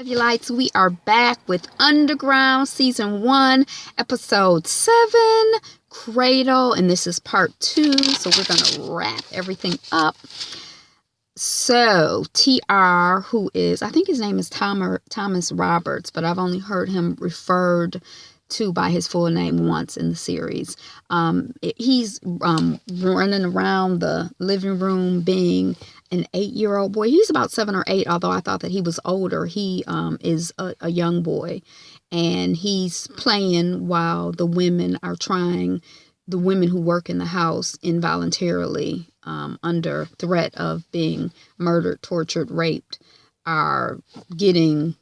Lights, we are back with Underground Season 1, Episode 7, Cradle, and this is Part 2, so we're going to wrap everything up. So, TR, who is, I think his name is Thomas Roberts, but I've only heard him referred to by his full name once in the series. He's running around the living room being an 8-year-old boy. He's about 7 or 8, although I thought that he was older. He is a young boy, and he's playing while the women who work in the house involuntarily, under threat of being murdered, tortured, raped, are getting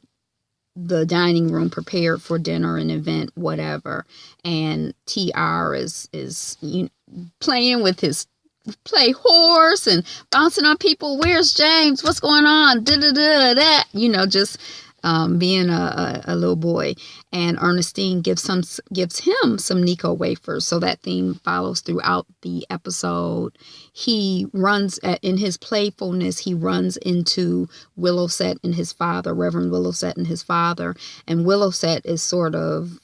the dining room prepared for dinner, an event, whatever. And TR is playing with his play horse and bouncing on people. Where's James? What's going on? That, just being a little boy. And Ernestine gives him some Nico wafers. So that theme follows throughout the episode. He runs in his playfulness. He runs into Willowset and his father, Reverend Willowset and his father. And Willowset is sort of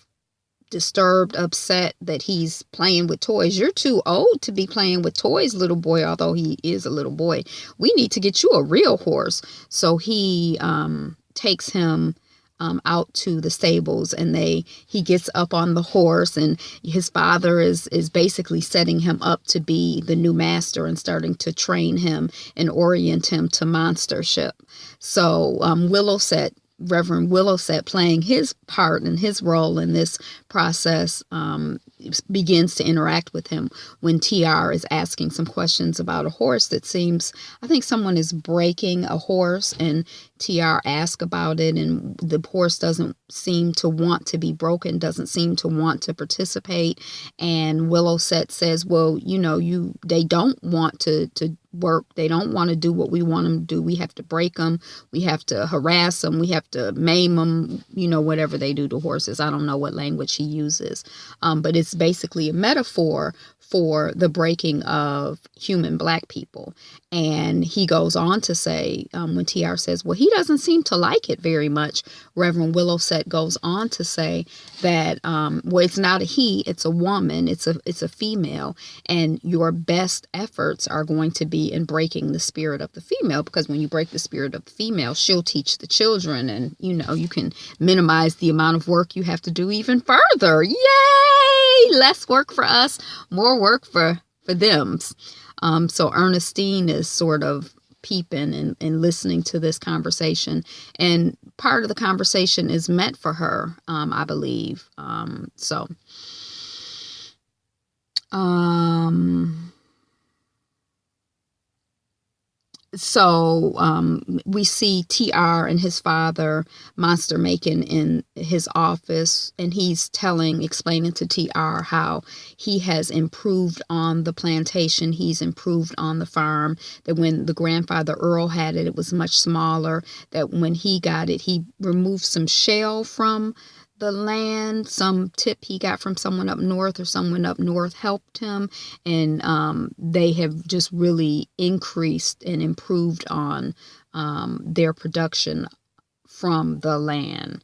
disturbed, upset that he's playing with toys. You're too old to be playing with toys, little boy, although he is a little boy. We need to get you a real horse. So he takes him out to the stables, and he gets up on the horse, and his father is basically setting him up to be the new master and starting to train him and orient him to monstership. So Reverend Willowset, playing his part and his role in this process, begins to interact with him when TR is asking some questions about a horse that seems, I think someone is breaking a horse, and TR asks about it, and the horse doesn't seem to want to be broken, doesn't seem to want to participate. And Willowset says, well, they don't want to work. They don't want to do what we want them to do. We have to break them. We have to harass them. We have to maim them, whatever they do to horses. I don't know what language he uses. But it's basically a metaphor for the breaking of human black people. And he goes on to say, when TR says, well, he doesn't seem to like it very much, Reverend Willowset goes on to say that, it's not a he, it's a woman, it's a female, and your best efforts are going to be in breaking the spirit of the female, because when you break the spirit of the female, she'll teach the children, and, you can minimize the amount of work you have to do even further. Yay! Less work for us, more work for them. So Ernestine is sort of peeping and listening to this conversation, and part of the conversation is meant for her, I believe. So we see TR and his father monster making in his office, and he's explaining to TR how he has improved on the plantation, he's improved on the farm, that when the grandfather Earl had it, it was much smaller, that when he got it, he removed some shell from the land, some tip he got from someone up north, or someone up north helped him, and they have just really increased and improved on their production from the land.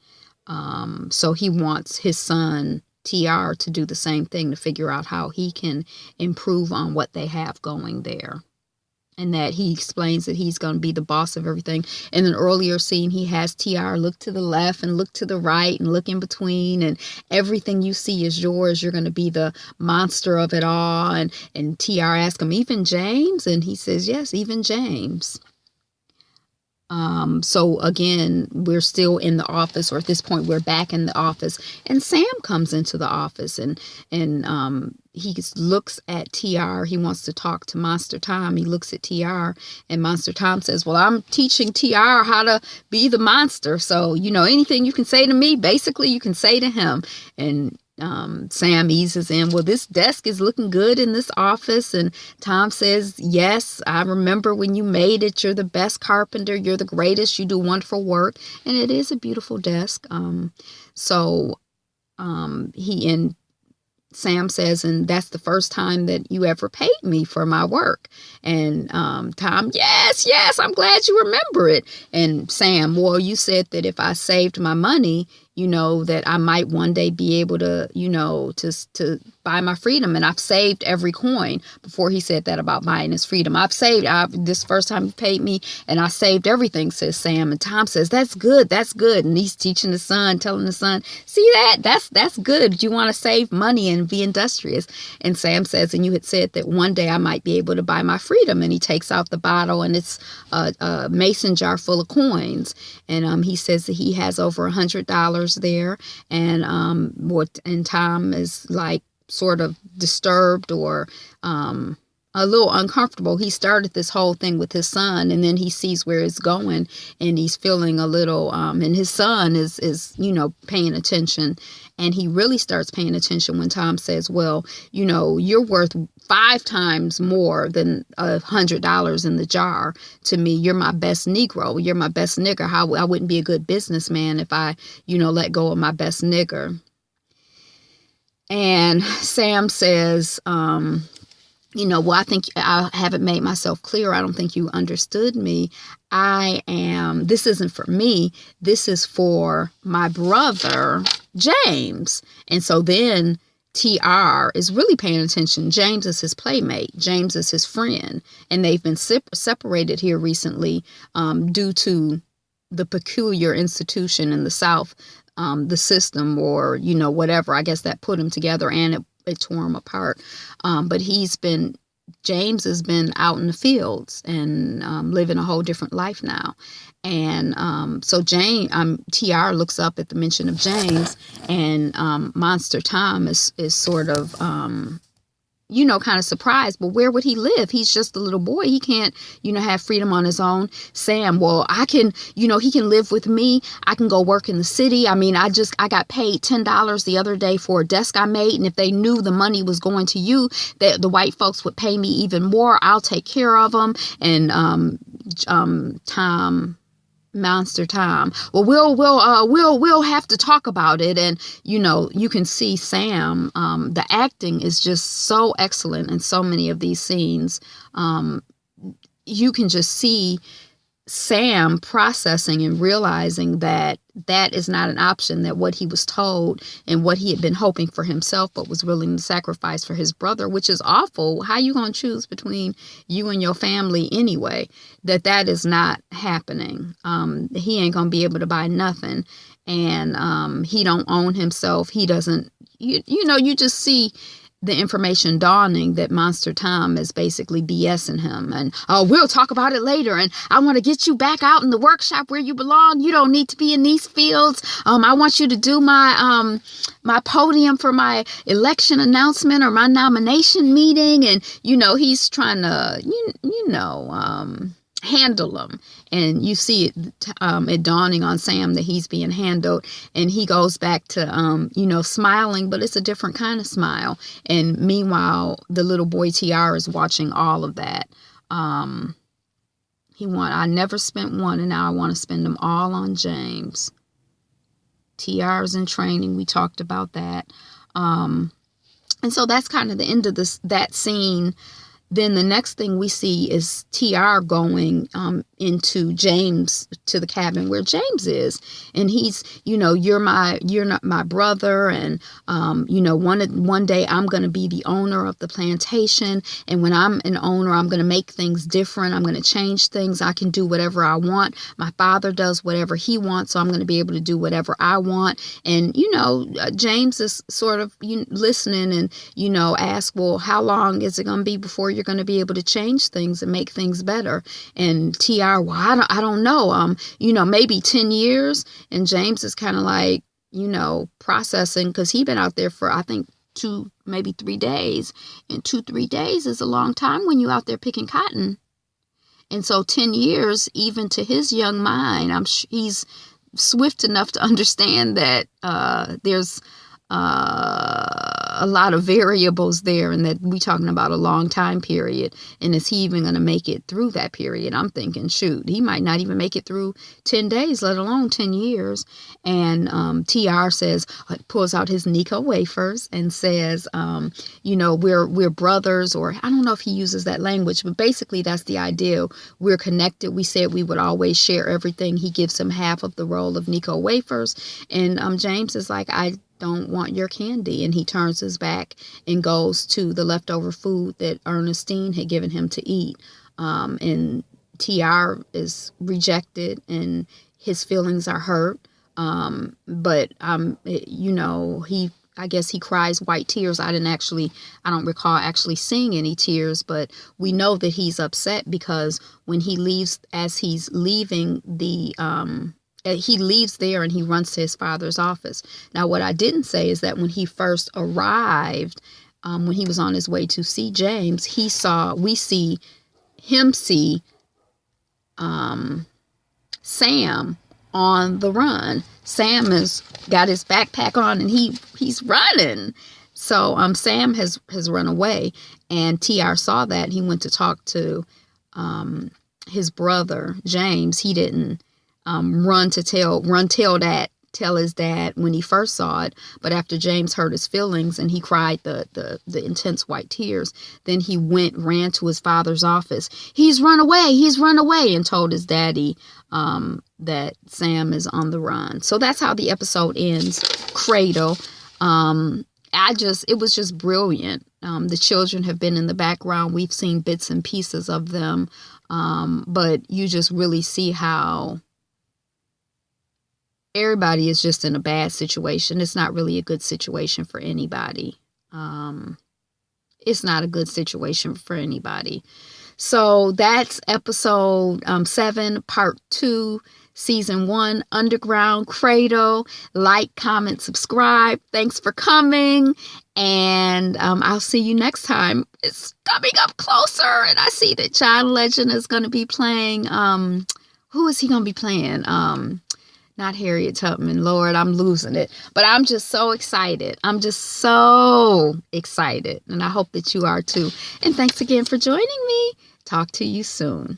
So he wants his son TR to do the same thing, to figure out how he can improve on what they have going there. And that he explains that he's going to be the boss of everything. In an earlier scene, he has TR look to the left and look to the right and look in between, and everything you see is yours. You're going to be the monster of it all. And TR asks him, even James? And he says, yes, even James. So again, we're still in the office, or at this point we're back in the office, and Sam comes into the office, and he looks at TR. He wants to talk to Monster Tom. He looks at TR, and Monster Tom says, well, I'm teaching TR how to be the monster. So, anything you can say to me, basically you can say to him. And Sam eases in, well, this desk is looking good in this office. And Tom says, yes, I remember when you made it. You're the best carpenter. You're the greatest. You do wonderful work. And it is a beautiful desk. Sam says, and that's the first time that you ever paid me for my work. And Tom, yes, I'm glad you remember it. And Sam, well, you said that if I saved my money, that I might one day be able to, to buy my freedom. And I've saved every coin. Before he said that about buying his freedom. This first time you paid me, and I saved everything, says Sam. And Tom says, that's good. And he's teaching the son, telling the son, see that? That's good. You want to save money and be industrious. And Sam says, and you had said that one day I might be able to buy my freedom. And he takes out the bottle, and it's a mason jar full of coins. And he says that he has over $100 there. And and Tom is like sort of disturbed or a little uncomfortable. He started this whole thing with his son, and then he sees where it's going, and he's feeling a little and his son is paying attention, and he really starts paying attention when Tom says, well, you're worth 5 times more than $100 in the jar to me. You're my best Negro. You're my best nigger. How I wouldn't be a good businessman if I let go of my best nigger. And Sam says, well, I think I haven't made myself clear. I don't think you understood me. This isn't for me. This is for my brother, James. And so then TR is really paying attention. James is his playmate. James is his friend. And they've been separated here recently due to the peculiar institution in the South, the system or, whatever. I guess that put them together, and it tore him apart. But James has been out in the fields and living a whole different life now. And so TR looks up at the mention of James, and Monster Tom is sort of, kind of surprised. But where would he live? He's just a little boy. He can't, have freedom on his own. Sam, well, I can, he can live with me. I can go work in the city. I mean, I got paid $10 the other day for a desk I made. And if they knew the money was going to you, that the white folks would pay me even more. I'll take care of them. And Monster Tom, well, we'll have to talk about it. And you can see Sam, the acting is just so excellent in so many of these scenes. You can just see Sam processing and realizing that is not an option, that what he was told and what he had been hoping for himself but was willing to sacrifice for his brother, which is awful. How you going to choose between you and your family anyway? That is not happening. He ain't going to be able to buy nothing, and he don't own himself. He doesn't, you just see the information dawning that Monster Tom is basically BSing him, and we'll talk about it later, and I want to get you back out in the workshop where you belong. You don't need to be in these fields. I want you to do my my podium for my election announcement or my nomination meeting. And he's trying to handle him, and you see it dawning on Sam that he's being handled, and he goes back to smiling, but it's a different kind of smile. And meanwhile, the little boy TR is watching all of that. I never spent one, and now I want to spend them all on James. TR's in training. We talked about that. And so that's kind of the end of that scene. Then the next thing we see is TR going into James, to the cabin where James is. And he's, you're not my brother. And, one day I'm going to be the owner of the plantation. And when I'm an owner, I'm going to make things different. I'm going to change things. I can do whatever I want. My father does whatever he wants. So I'm going to be able to do whatever I want. And, James is sort of listening and, ask, well, how long is it going to be before you're going to be able to change things and make things better? And TR, well, I don't know, maybe 10 years. And James is kind of like, processing, because he'd been out there for, I think, 2, maybe 3 days. And 2-3 days is a long time when you're out there picking cotton. And so 10 years, even to his young mind, he's swift enough to understand that there's a lot of variables there, and that we talking about a long time period. And is he even going to make it through that period? I'm thinking, shoot, he might not even make it through 10 days, let alone 10 years. And TR says, pulls out his Nico wafers and says, we're brothers, or I don't know if he uses that language, but basically that's the idea. We're connected. We said we would always share everything. He gives him half of the roll of Nico wafers. And James is like, I don't want your candy. And he turns his back and goes to the leftover food that Ernestine had given him to eat. And TR is rejected and his feelings are hurt. But I guess he cries white tears. I don't recall actually seeing any tears, but we know that he's upset because when he leaves, as he's leaving he leaves there and he runs to his father's office. Now, what I didn't say is that when he first arrived, when he was on his way to see James, we see him see Sam on the run. Sam has got his backpack on and he's running. So Sam has run away, and TR saw that. He went to talk to his brother James. He didn't tell his dad when he first saw it, but after James hurt his feelings and he cried the intense white tears, then he ran to his father's office. He's run away, and told his daddy that Sam is on the run. So that's how the episode ends. Cradle. It was just brilliant. The children have been in the background. We've seen bits and pieces of them, but you just really see how everybody is just in a bad situation. It's not really a good situation for anybody. It's not a good situation for anybody. So that's episode 7, part 2, season 1, Underground Cradle. Like, comment, subscribe. Thanks for coming. And I'll see you next time. It's coming up closer. And I see that John Legend is going to be playing. Who is he going to be playing? Not Harriet Tubman. Lord, I'm losing it. But I'm just so excited. I'm just so excited. And I hope that you are too. And thanks again for joining me. Talk to you soon.